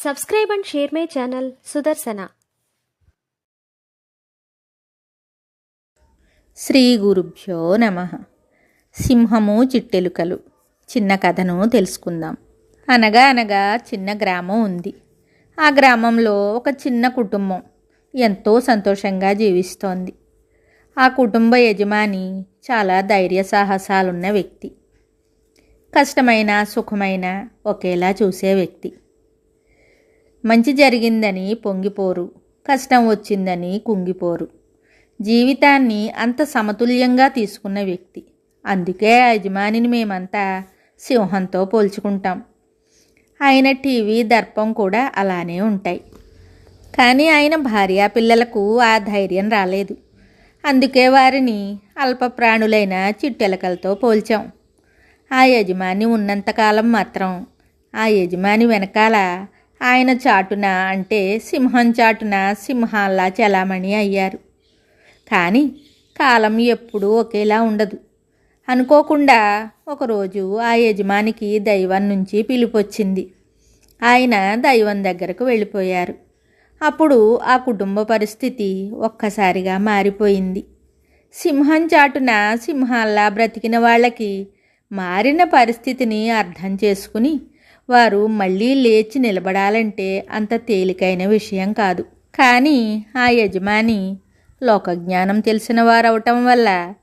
Subscribe and share my channel Sudarsana. Shri గురుభ్యో నమః. సింహము చిట్టెలుకలు చిన్న కథను తెలుసుకుందాం. అనగా అనగా చిన్న గ్రామం ఉంది. ఆ గ్రామంలో ఒక చిన్న కుటుంబం ఎంతో సంతోషంగా జీవిస్తోంది. ఆ కుటుంబ యజమాని చాలా ధైర్య సాహసాలున్న వ్యక్తి. కష్టమైన సుఖమైన ఒకేలా చూసే వ్యక్తి. మంచి జరిగిందని పొంగిపోరు, కష్టం వచ్చిందని కుంగిపోరు. జీవితాన్ని అంత సమతుల్యంగా తీసుకున్న వ్యక్తి. అందుకే ఆ యజమానిని మేమంతా సింహంతో పోల్చుకుంటాం. ఆయన టీవీ దర్పం కూడా అలానే ఉంటాయి. కానీ ఆయన భార్యా పిల్లలకు ఆ ధైర్యం రాలేదు. అందుకే వారిని అల్పప్రాణులైన చిట్టెలకలతో పోల్చాం. ఆ యజమాని ఉన్నంతకాలం మాత్రం ఆ యజమాని వెనకాల ఆయన చాటున అంటే సింహం చాటున సింహాల్లా చలామణి అయ్యారు. కానీ కాలం ఎప్పుడూ ఒకేలా ఉండదు. అనుకోకుండా ఒకరోజు ఆ యజమానికి దైవం నుంచి పిలుపొచ్చింది. ఆయన దైవం దగ్గరకు వెళ్ళిపోయారు. అప్పుడు ఆ కుటుంబ పరిస్థితి ఒక్కసారిగా మారిపోయింది. సింహం చాటున సింహాల్లా బ్రతికిన వాళ్ళకి మారిన పరిస్థితిని అర్థం చేసుకుని వారు మళ్ళీ లేచి నిలబడాలంటే అంత తేలికైన విషయం కాదు. కానీ ఆ యజమాని లోకజ్ఞానం తెలిసిన వారవటం వల్ల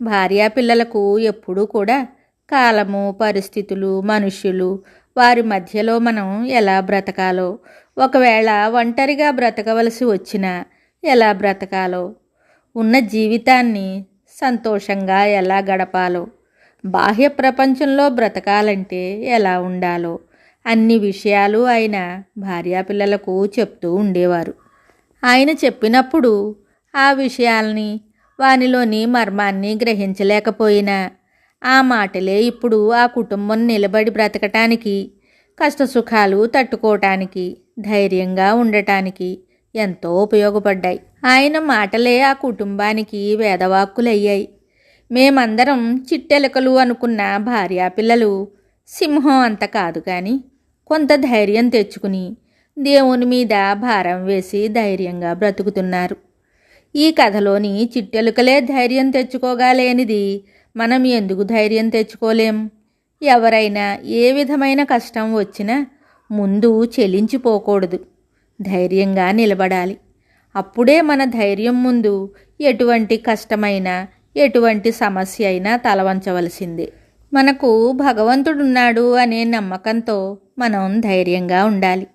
భార్యా పిల్లలకు ఎప్పుడూ కూడా కాలము, పరిస్థితులు, మనుష్యులు, వారి మధ్యలో మనం ఎలా బ్రతకాలో, ఒకవేళ ఒంటరిగా బ్రతకవలసి వచ్చినా ఎలా బ్రతకాలో, ఉన్న జీవితాన్ని సంతోషంగా ఎలా గడపాలో, బాహ్య ప్రపంచంలో బ్రతకాలంటే ఎలా ఉండాలో అన్ని విషయాలు ఆయన భార్యాపిల్లలకు చెప్తూ ఉండేవారు. ఆయన చెప్పినప్పుడు ఆ విషయాల్ని, వానిలోని మర్మాన్ని గ్రహించలేకపోయినా ఆ మాటలే ఇప్పుడు ఆ కుటుంబం నిలబడి బ్రతకటానికి, కష్టసుఖాలు తట్టుకోవటానికి, ధైర్యంగా ఉండటానికి ఎంతో ఉపయోగపడ్డాయి. ఆయన మాటలే ఆ కుటుంబానికి వేదవాక్కులయ్యాయి. మేమందరం చిట్టెలకలు అనుకున్న భార్యాపిల్లలు సింహం అంత కాదు, కానీ కొంత ధైర్యం తెచ్చుకుని దేవుని మీద భారం వేసి ధైర్యంగా బ్రతుకుతున్నారు. ఈ కథలోని చిట్టెలుకలే ధైర్యం తెచ్చుకోగలేనిది మనం ఎందుకు ధైర్యం తెచ్చుకోలేం? ఎవరైనా ఏ విధమైన కష్టం వచ్చినా ముందు చెలించిపోకూడదు, ధైర్యంగా నిలబడాలి. అప్పుడే మన ధైర్యం ముందు ఎటువంటి కష్టమైనా, ఎటువంటి సమస్య అయినా తలవంచవలసిందే. మనకు భగవంతుడున్నాడు అనే నమ్మకంతో మనం ధైర్యంగా ఉండాలి.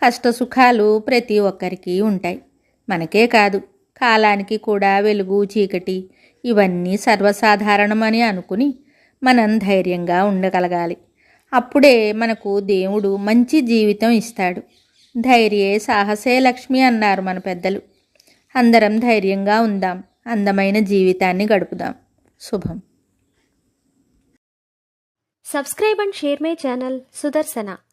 కష్టసుఖాలు ప్రతి ఒక్కరికి ఉంటాయి. మనకే కాదు, కాలానికి కూడా వెలుగు, చీకటి ఇవన్నీ సర్వసాధారణమని అనుకుని మనం ధైర్యంగా ఉండగలగాలి. అప్పుడే మనకు దేవుడు మంచి జీవితం ఇస్తాడు. ధైర్యే సాహసే లక్ష్మి అన్నారు మన పెద్దలు. అందరం ధైర్యంగా ఉందాం, అందమైన జీవితాన్ని గడుపుదాం. శుభం. Subscribe and share my channel Sudarsana.